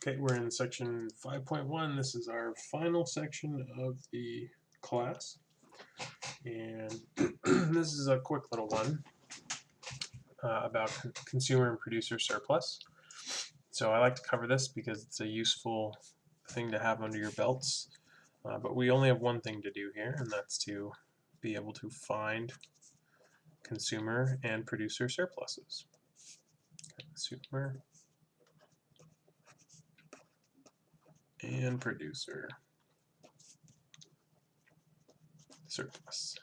Okay, we're in section 5.1. This is our final section of the class. And this is a quick little one about consumer and producer surplus. So I like to cover this because it's a useful thing to have under your belts. But we only have one thing to do here, and that's to be able to find consumer and producer surpluses. Consumer and producer surplus.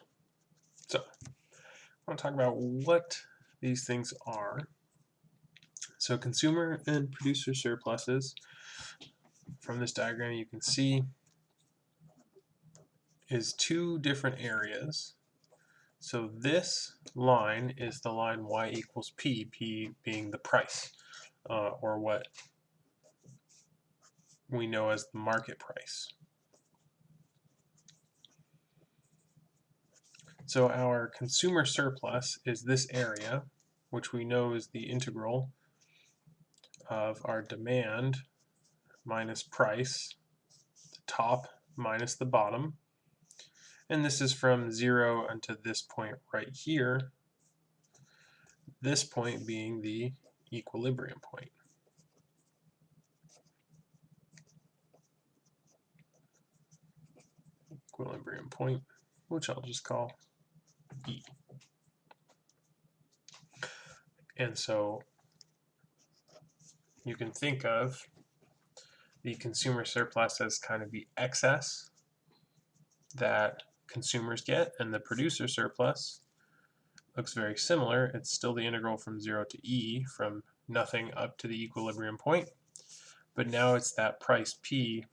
So I want to talk about what these things are. So consumer and producer surpluses, from this diagram you can see, is two different areas. So this line is the line y equals p, p being the price, or what we know as the market price. So our consumer surplus is this area, which we know is the integral of our demand minus price, the top minus the bottom. And this is from 0 unto this point right here, this point being the equilibrium point. Equilibrium point, which I'll just call E. And so you can think of the consumer surplus as kind of the excess that consumers get, and the producer surplus looks very similar. It's still the integral from 0 to E, from nothing up to the equilibrium point, but now it's that price P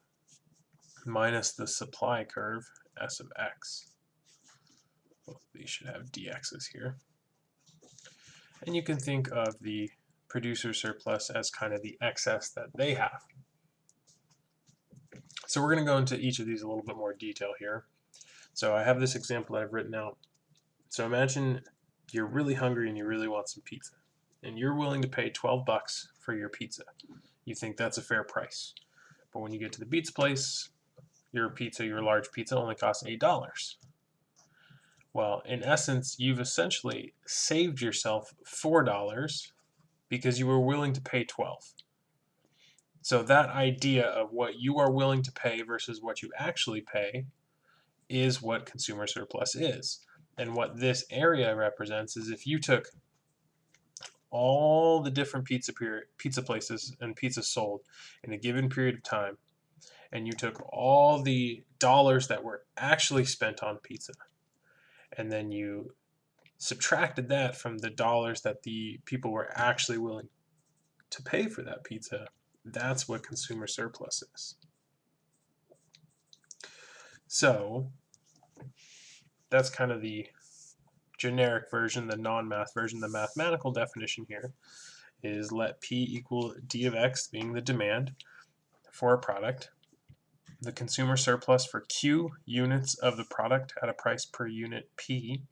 minus the supply curve S of X. Both of these should have dx's here. And you can think of the producer surplus as kind of the excess that they have. So we're going to go into each of these a little bit more detail here. So I have this example that I've written out. So imagine you're really hungry and you really want some pizza, and you're willing to pay 12 bucks for your pizza. You think that's a fair price. But when you get to the pizza place, your large pizza only costs $8. Well, in essence, you've essentially saved yourself $4 because you were willing to pay 12. So that idea of what you are willing to pay versus what you actually pay is what consumer surplus is. And what this area represents is if you took all the different pizza places and pizzas sold in a given period of time, and you took all the dollars that were actually spent on pizza, and then you subtracted that from the dollars that the people were actually willing to pay for that pizza, that's what consumer surplus is. So that's kind of the generic version, the non-math version. The mathematical definition here is let P equal D of X, being the demand for a product, the consumer surplus for Q units of the product at a price per unit P.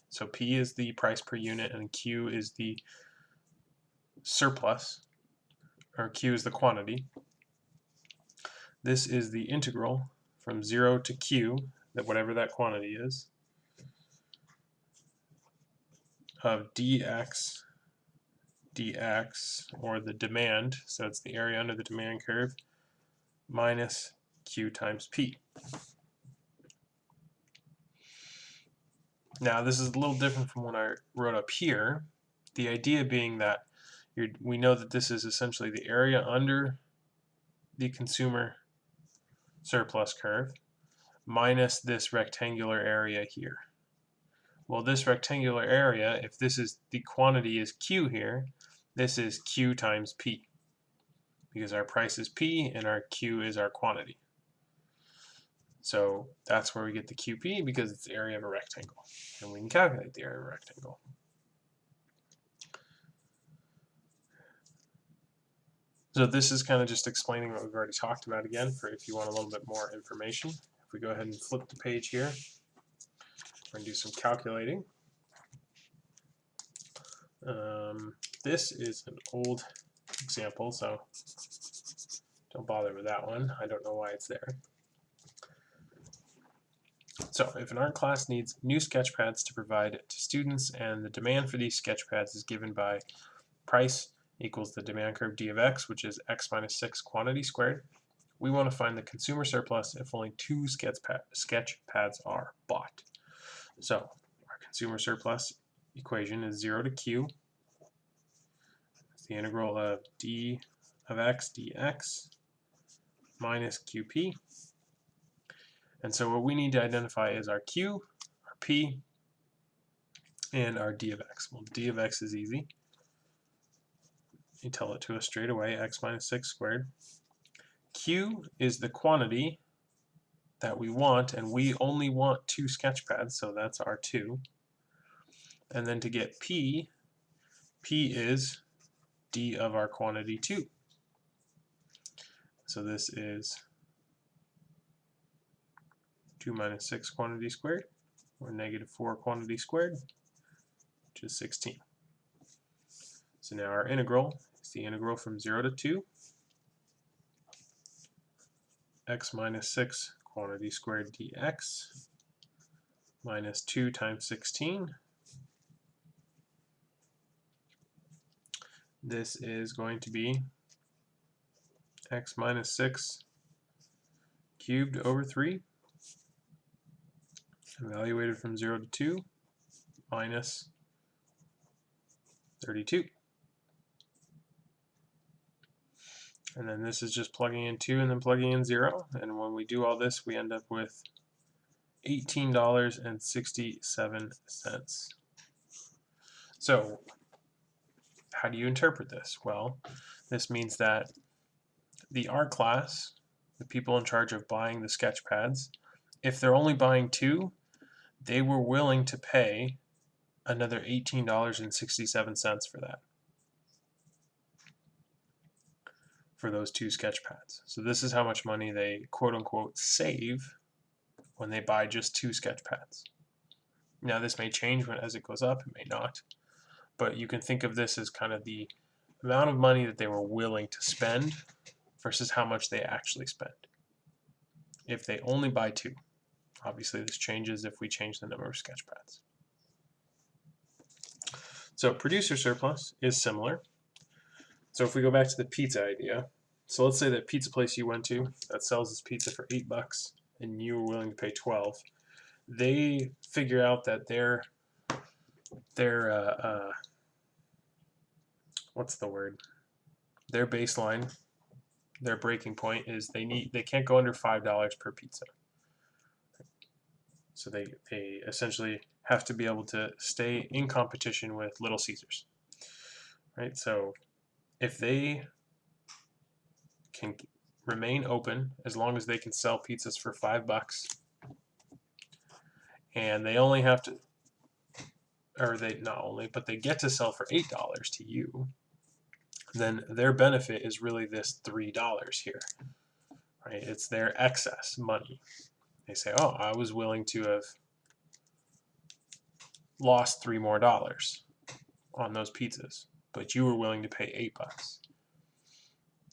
So P is the price per unit and Q is the surplus, or Q is the quantity. This is the integral from 0 to Q, that whatever that quantity is, of dx, or the demand, so it's the area under the demand curve, minus Q times P. Now this is a little different from what I wrote up here, the idea being that we know that this is essentially the area under the consumer surplus curve minus this rectangular area here. Well, this rectangular area, if this is the quantity is Q here, this is Q times P, because our price is P and our Q is our quantity. So that's where we get the QP, because it's the area of a rectangle, and we can calculate the area of a rectangle. So this is kind of just explaining what we've already talked about again, for if you want a little bit more information. If we go ahead and flip the page here, we're going to do some calculating. This is an old example, so Don't bother with that one. I don't know why it's there. So if an art class needs new sketch pads to provide to students and the demand for these sketch pads is given by price equals the demand curve d of x, which is x minus 6 quantity squared, we want to find the consumer surplus if only 2 sketch pads are bought. So our consumer surplus equation is 0 to q. It's the integral of d of x dx minus qp. And so what we need to identify is our q, our p, and our d of x. Well, d of x is easy. You tell it to us straight away, x minus 6 squared. Q is the quantity that we want, and we only want 2 sketch pads, so that's our 2. And then to get P, P is D of our quantity 2. So this is 2 minus 6 quantity squared, or negative 4 quantity squared, which is 16. So now our integral is the integral from 0 to 2, x minus 6 quantity squared dx minus 2 times 16. This is going to be x minus 6 cubed over 3, evaluated from 0 to 2, minus 32. And then this is just plugging in 2 and then plugging in 0. And when we do all this, we end up with $18.67. So how do you interpret this? Well, this means that the art class, the people in charge of buying the sketch pads, if they're only buying 2, they were willing to pay another $18.67 for that, for those 2 sketch pads. So this is how much money they quote-unquote save when they buy just 2 sketch pads. Now this may change as it goes up, it may not, but you can think of this as kind of the amount of money that they were willing to spend versus how much they actually spend if they only buy 2. Obviously this changes if we change the number of sketch pads. So producer surplus is similar. So if we go back to the pizza idea, so let's say that pizza place you went to that sells this pizza for $8 and you were willing to pay 12. They figure out that their what's the word? Their baseline, their breaking point is they can't go under $5 per pizza. So they essentially have to be able to stay in competition with Little Caesars, right? So if they can remain open as long as they can sell pizzas for $5, and they only have to, or they not only, but they get to sell for $8 to you, then their benefit is really this $3 here, right? It's their excess money. They say, oh, I was willing to have lost $3 more on those pizzas, but you were willing to pay $8.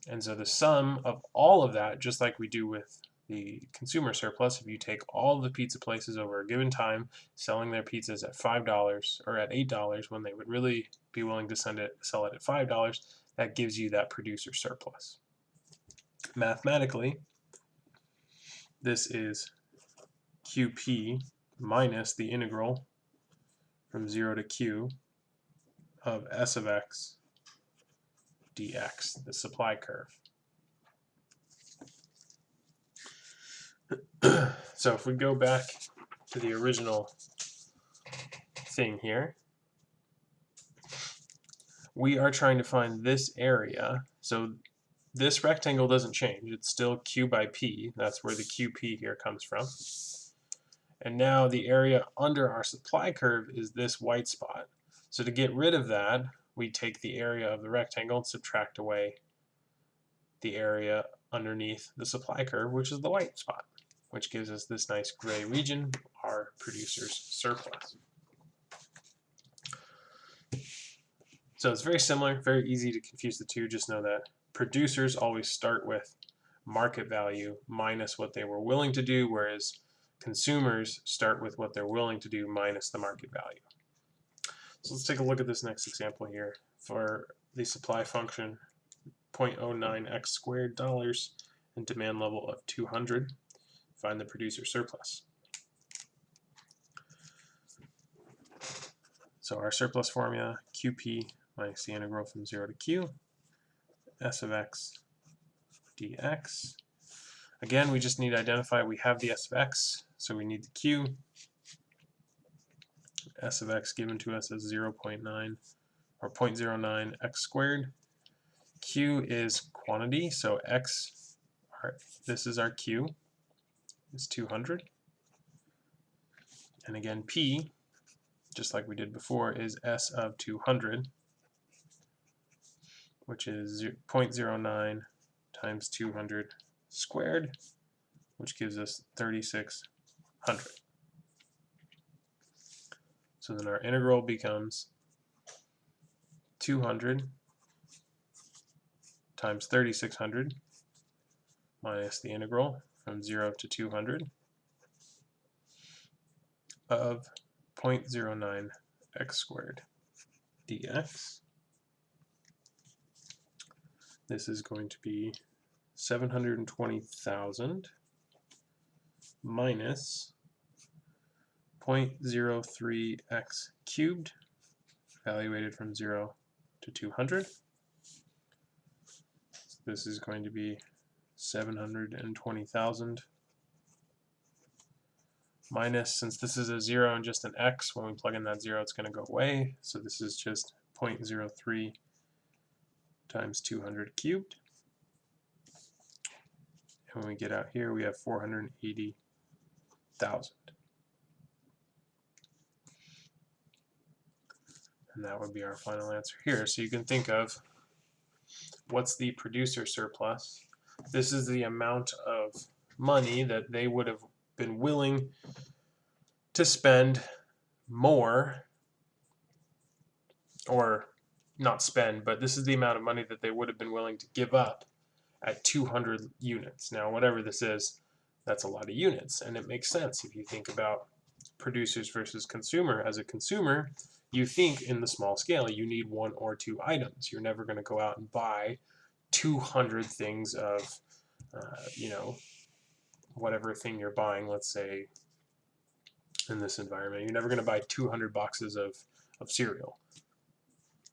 And so the sum of all of that, just like we do with the consumer surplus, if you take all the pizza places over a given time selling their pizzas at $5 or at $8 when they would really be willing to sell it at $5, that gives you that producer surplus. Mathematically, this is QP minus the integral from 0 to Q of S of X dx, the supply curve. So if we go back to the original thing here, we are trying to find this area. So this rectangle doesn't change. It's still Q by P. That's where the QP here comes from. And now the area under our supply curve is this white spot. So to get rid of that, we take the area of the rectangle and subtract away the area underneath the supply curve, which is the white spot, which gives us this nice gray region, our producer's surplus. So it's very similar, very easy to confuse the two. Just know that producers always start with market value minus what they were willing to do, whereas consumers start with what they're willing to do minus the market value. So let's take a look at this next example here for the supply function 0.09x squared dollars and demand level of 200. Find the producer surplus. So our surplus formula, QP minus the integral from 0 to Q, S of x dx. Again, we just need to identify we have the S of x, so we need the Q. S of x given to us as 0.9 or 0.09 x squared. Q is quantity, so x, this is our Q, is 200. And again, P, just like we did before, is S of 200, which is 0.09 times 200 squared, which gives us 3,600. So then our integral becomes 200 times 3,600 minus the integral from 0 to 200 of 0.09 x squared dx. This is going to be 720,000 minus 0.03 x cubed, evaluated from 0 to 200. So this is going to be 720,000 minus, since this is a 0 and just an x, when we plug in that 0 it's going to go away, so this is just 0.03 times 200 cubed. And when we get out here we have 480,000. And that would be our final answer here. So you can think of what's the producer surplus. This is the amount of money that they would have been willing to spend more, or not spend, but this is the amount of money that they would have been willing to give up at 200 units. Now, whatever this is, that's a lot of units, and it makes sense if you think about producers versus consumer. As a consumer, you think in the small scale, you need 1 or 2 items. You're never going to go out and buy 200 things of, whatever thing you're buying, let's say, in this environment. You're never going to buy 200 boxes of cereal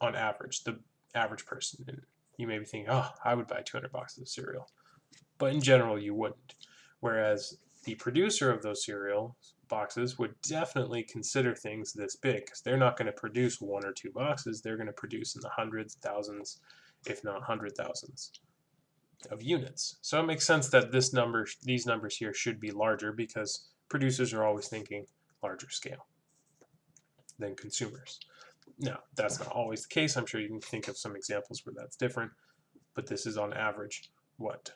on average, the average person. And you may be thinking, oh, I would buy 200 boxes of cereal. But in general, you wouldn't. Whereas the producer of those cereal boxes would definitely consider things this big, because they're not going to produce 1 or 2 boxes. They're going to produce in the hundreds, thousands, if not 100,000s of units. So it makes sense that these numbers here should be larger, because producers are always thinking larger scale than consumers. Now, that's not always the case. I'm sure you can think of some examples where that's different, but this is on average what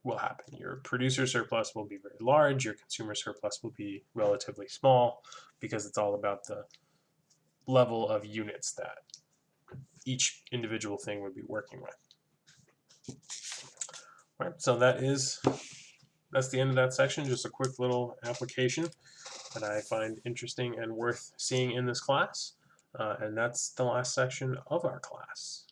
will happen. Your producer surplus will be very large, your consumer surplus will be relatively small, because it's all about the level of units that each individual thing would be working with. All right, so that's the end of that section. Just a quick little application that I find interesting and worth seeing in this class. And that's the last section of our class.